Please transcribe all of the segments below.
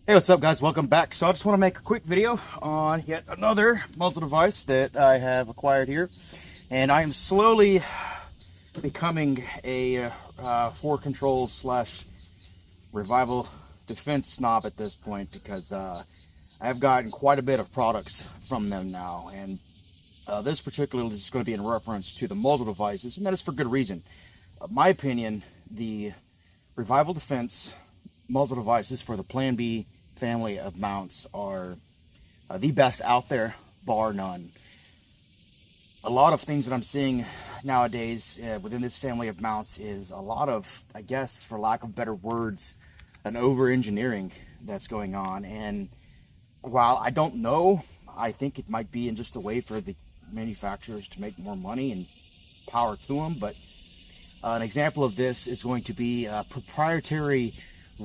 Hey, what's up guys? Welcome back. So I just want to make a quick video on yet another muzzle device that I have acquired here. And I am slowly becoming a Four Controls slash Revival Defense snob at this point because I've gotten quite a bit of products from them now. And this particularly is going to be in reference to the muzzle devices, and that is for good reason. My opinion, the Revival Defense muzzle devices for the Plan B family of mounts are the best out there, bar none. A lot of things that I'm seeing nowadays within this family of mounts is a lot of, I guess, for lack of better words, an over-engineering that's going on. And while I don't know, I think it might be in just a way for the manufacturers to make more money, and power to them. But an example of this is going to be proprietary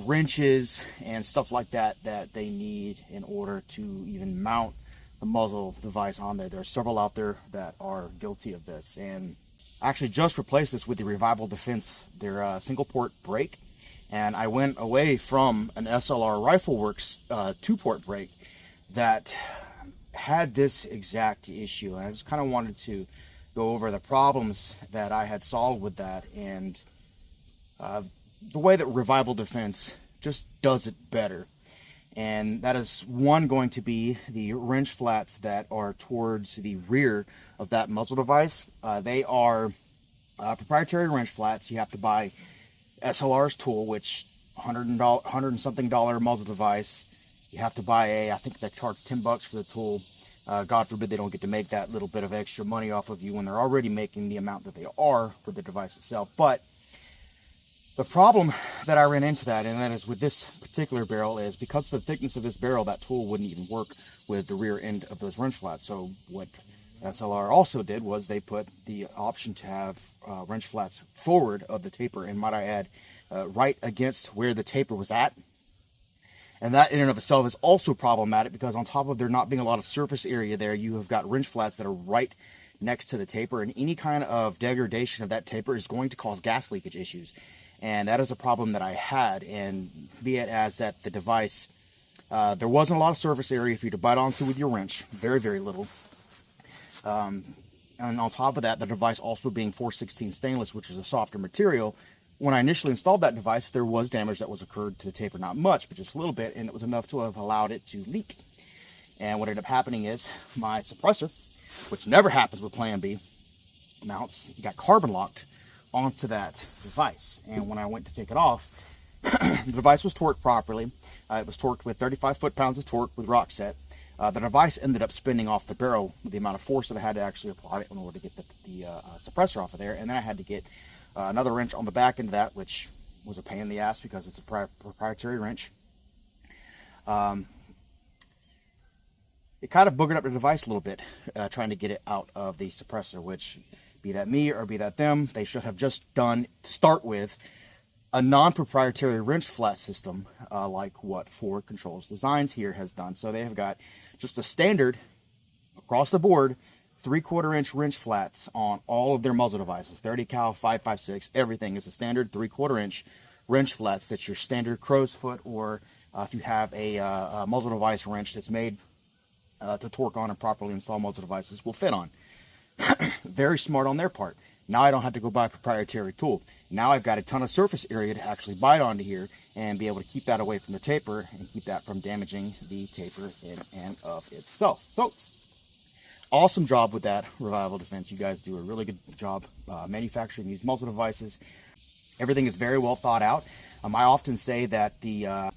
wrenches and stuff like that that they need in order to even mount the muzzle device on there. There are several out there that are guilty of this, and I actually just replaced this with the Revival Defense, their single port brake. And I went away from an SLR Rifleworks 2-port brake that had this exact issue, and I just kind of wanted to go over the problems that I had solved with that, and the way that Revival Defense just does it better. And that is one going to be the wrench flats that are towards the rear of that muzzle device. They are proprietary wrench flats. You have to buy SLR's tool, which $100 and something muzzle device. You have to buy I think they charge $10 for the tool. God forbid they don't get to make that little bit of extra money off of you when they're already making the amount that they are for the device itself. But the problem that I ran into and that is with this particular barrel, is because of the thickness of this barrel, that tool wouldn't even work with the rear end of those wrench flats. So what SLR also did was they put the option to have wrench flats forward of the taper, and might I add, right against where the taper was at. And that in and of itself is also problematic, because on top of there not being a lot of surface area there, you have got wrench flats that are right next to the taper, and any kind of degradation of that taper is going to cause gas leakage issues. And that is a problem that I had, and be it as that the device, there wasn't a lot of surface area for you to bite onto with your wrench, very, very little. And on top of that, the device also being 416 stainless, which is a softer material. When I initially installed that device, there was damage that was occurred to the taper, not much, but just a little bit, and it was enough to have allowed it to leak. And what ended up happening is my suppressor, which never happens with Plan B mounts, got carbon locked onto that device. And when I went to take it off, the device was torqued properly. It was torqued with 35 foot-pounds of torque with rock set. The device ended up spinning off the barrel with the amount of force that I had to actually apply it in order to get the suppressor off of there. And then I had to get another wrench on the back end of that, which was a pain in the ass because it's a proprietary wrench. It kind of boogered up the device a little bit, trying to get it out of the suppressor, which, be that me or be that them, they should have just done, to start with, a non-proprietary wrench flat system like what Four Controls Designs here has done. So they have got just a standard, across the board, 3/4 inch wrench flats on all of their muzzle devices. 30 cal, 5.56, everything is a standard 3/4 inch wrench flats that your standard crow's foot, or if you have a muzzle device wrench that's made to torque on and properly install muzzle devices, will fit on. Very smart on their part. Now I don't have to go buy a proprietary tool. Now I've got a ton of surface area to actually bite onto here and be able to keep that away from the taper and keep that from damaging the taper in and of itself. So, awesome job with that, Revival Defense. You guys do a really good job manufacturing these muzzle devices. Everything is very well thought out. I often say that the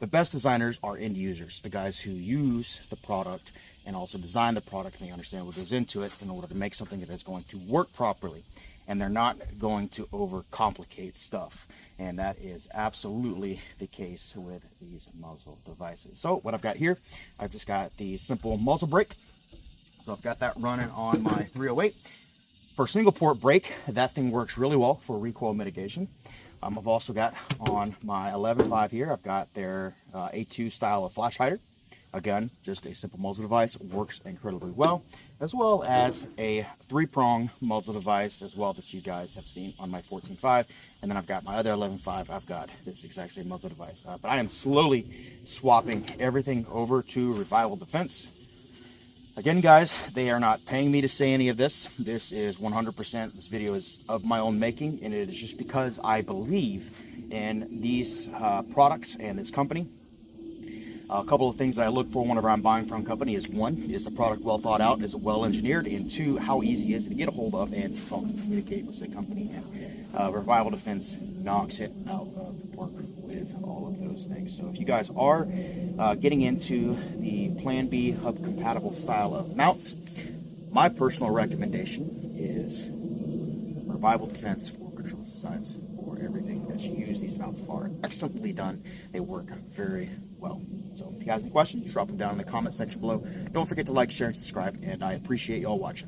best designers are end users, the guys who use the product and also design the product, and they understand what goes into it in order to make something that is going to work properly, and they're not going to overcomplicate stuff. And that is absolutely the case with these muzzle devices. So what I've got here, I've just got the simple muzzle brake. So I've got that running on my 308. For single port brake, that thing works really well for recoil mitigation. I've also got on my 11.5 here, I've got their A2 style of flash hider. Again, just a simple muzzle device, works incredibly well, as well as a 3-prong muzzle device as well that you guys have seen on my 14.5. And then I've got my other 11.5. I've got this exact same muzzle device. But I am slowly swapping everything over to Revival Defense. Again, guys, they are not paying me to say any of this. This is 100%, this video is of my own making, and it is just because I believe in these products and this company. A couple of things that I look for whenever I'm buying from a company is, one, is the product well thought out, is it well engineered, and two, how easy is it to get a hold of and to talk and communicate with the company. And Revival Defense knocks it out of the park with all of those things. So if you guys are getting into the Plan B hub compatible style of mounts, my personal recommendation is Revival Defense for controls designs. For everything that you use, these mounts are excellently done. They work very well. So if you guys have any questions, drop them down in the comment section below. Don't forget to like, share, and subscribe, and I appreciate y'all watching.